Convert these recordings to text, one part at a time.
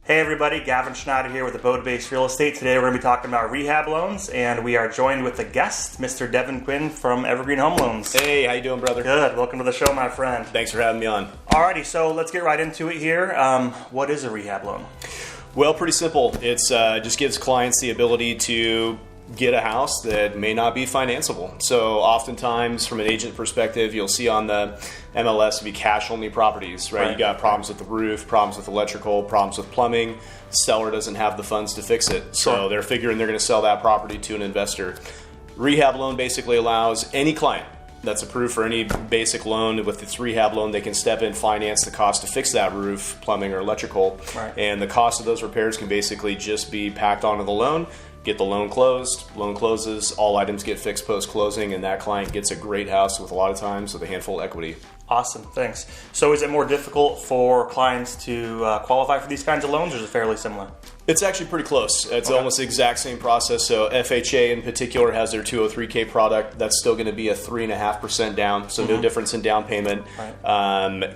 Hey everybody, Gavin Shnieder here with Abode-based real estate. Today we're going to be talking about rehab loans, and we are joined with a guest, Mr. Devin Quinn from Evergreen Home Loans. Hey, how you doing, brother? Good. Welcome to the show, my friend. Thanks for having me on. Alrighty, so let's get right into it here. What is a rehab loan? Well, pretty simple. It's just gives clients the ability to get a house that may not be financeable. So oftentimes from an agent perspective, you'll see on the NMLS be cash only properties, right? You got problems with the roof, problems with electrical, problems with plumbing. Seller doesn't have the funds to fix it. So they're figuring they're going to sell that property to an investor. Rehab loan basically allows any client that's approved for any basic loan with its rehab loan, they can step in, finance the cost to fix that roof, plumbing, or electrical. And the cost of those repairs can basically just be packed onto the loan. Get the loan closed, loan closes, all items get fixed post-closing, and that client gets a great house with a lot of times with a handful of equity. Awesome, thanks. So is it more difficult for clients to qualify for these kinds of loans, or is it fairly similar? It's actually pretty close. It's almost the exact same process. So FHA in particular has their 203K product. That's still going to be a 3.5% down, so no difference in down payment.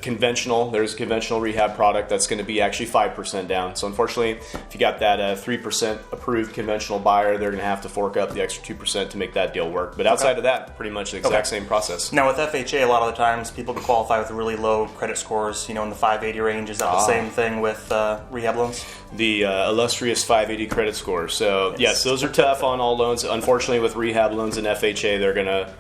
Conventional, there's a conventional rehab product that's going to be actually 5% down. So unfortunately, if you got that 3% approved conventional buyer, they're going to have to fork up the extra 2% to make that deal work. But outside of that, pretty much the exact same process. Now with FHA, a lot of the times people can qualify with really low credit scores, in the 580 range. Is that the same thing with rehab loans? The illustrious 580 credit score. So yes, those are tough on all loans. Unfortunately, with rehab loans and FHA, they're going to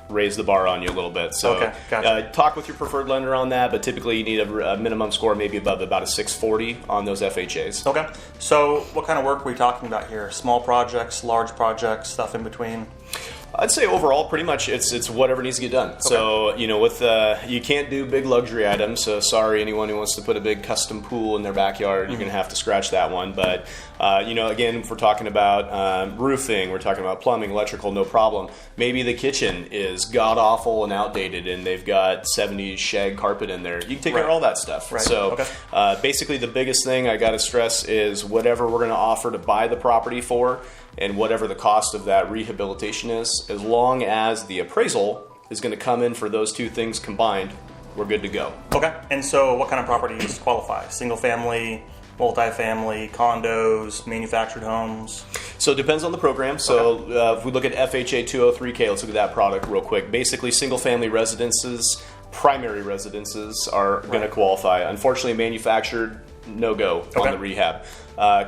raise the bar on you a little bit. So gotcha. Talk with your preferred lender on that, but typically you need a minimum score maybe above about a 640 on those FHAs. Okay. So what kind of work are we talking about here? Small projects, large projects, stuff in between? I'd say overall, pretty much it's whatever needs to get done. So with you can't do big luxury items. So sorry, anyone who wants to put a big custom pool in their backyard, you're going to have to scratch that one. But again, if we're talking about roofing, we're talking about plumbing, electrical, no problem. Maybe the kitchen is god awful and outdated, and they've got 70s shag carpet in there. You can take care of all that stuff. So basically, the biggest thing I got to stress is whatever we're going to offer to buy the property for, and whatever the cost of that rehabilitation is, as long as the appraisal is going to come in for those two things combined, we're good to go. Okay. And so what kind of properties qualify? Single family, multifamily, condos, manufactured homes? So it depends on the program. So if we look at FHA 203K, let's look at that product real quick. Basically, single family residences, primary residences are going to qualify. Unfortunately, manufactured, no-go on the rehab.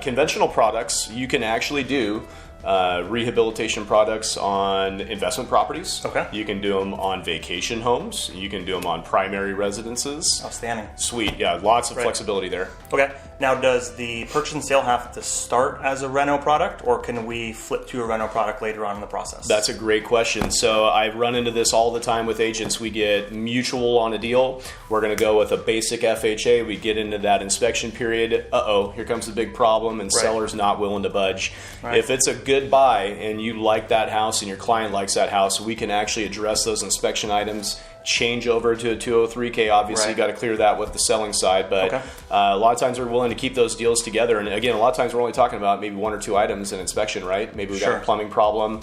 Conventional products, you can actually do rehabilitation products on investment properties. You can do them on vacation homes. You can do them on primary residences. Outstanding. Sweet. Yeah, lots of flexibility there. Okay. Now, does the purchase and sale have to start as a reno product, or can we flip to a reno product later on in the process? That's a great question. So I run into this all the time with agents. We get mutual on a deal. We're going to go with a basic FHA. We get into that inspection period. Here comes the big problem, and seller's not willing to budge. If it's a good buy and you like that house and your client likes that house, we can actually address those inspection items, change over to a 203K. Obviously, you got to clear that with the selling side, but a lot of times we're willing to keep those deals together. And again, a lot of times we're only talking about maybe one or two items in inspection, right? Maybe we got a plumbing problem.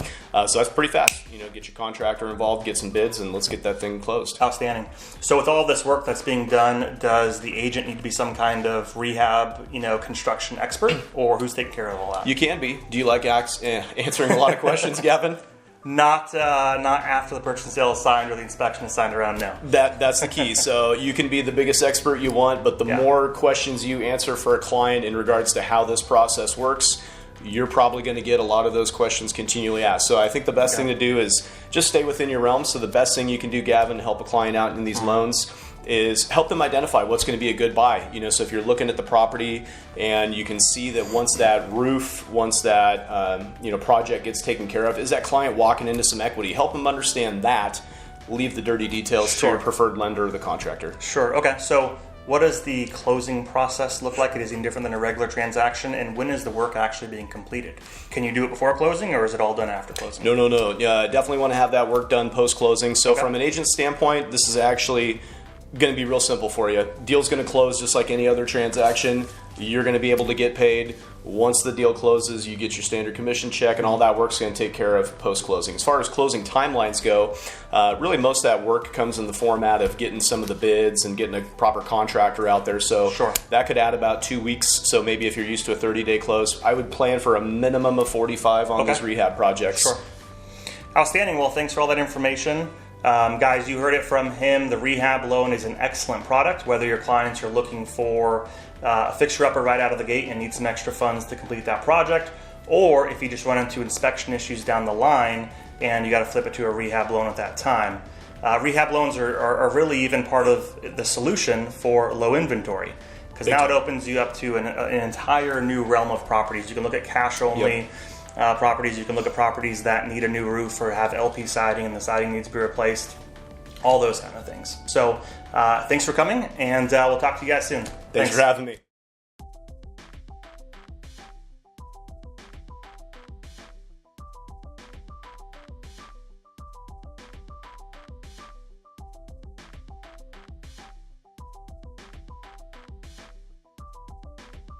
So that's pretty fast. Get your contractor involved, get some bids, and let's get that thing closed. Outstanding. So with all this work that's being done, does the agent need to be some kind of rehab, construction expert, or who's taking care of all that? You can be. Do you like answering a lot of questions, Gavin? Not after the purchase and sale is signed or the inspection is signed around now. That's the key. So you can be the biggest expert you want, but the more questions you answer for a client in regards to how this process works, you're probably going to get a lot of those questions continually asked. So I think the best thing to do is just stay within your realm. So the best thing you can do, Gavin, to help a client out in these loans is help them identify what's going to be a good buy. So if you're looking at the property and you can see that once that roof, once that project gets taken care of, is that client walking into some equity? Help them understand that. Leave the dirty details to your preferred lender or the contractor. Sure. Okay. So what does the closing process look like? It is different than a regular transaction, and when is the work actually being completed? Can you do it before closing, or is it all done after closing? No. Definitely want to have that work done post-closing. So from an agent standpoint, this is actually going to be real simple for you. Deal's going to close just like any other transaction. you're going to be able to get paid. Once the deal closes, you get your standard commission check, and all that work's going to take care of post-closing. As far as closing timelines go, really most of that work comes in the format of getting some of the bids and getting a proper contractor out there. So that could add about 2 weeks. So maybe if you're used to a 30-day close, I would plan for a minimum of 45 on these rehab projects. Sure. Outstanding. Well, thanks for all that information. Guys, you heard it from him. The rehab loan is an excellent product, whether your clients are looking for a fixer-upper right out of the gate and need some extra funds to complete that project, or if you just run into inspection issues down the line and you got to flip it to a rehab loan at that time. Rehab loans are really even part of the solution for low inventory, because now it opens you up to an entire new realm of properties. You can look at cash-only properties. You can look at properties that need a new roof or have LP siding and the siding needs to be replaced. All those kind of things. So thanks for coming, and we'll talk to you guys soon. Thanks for having me.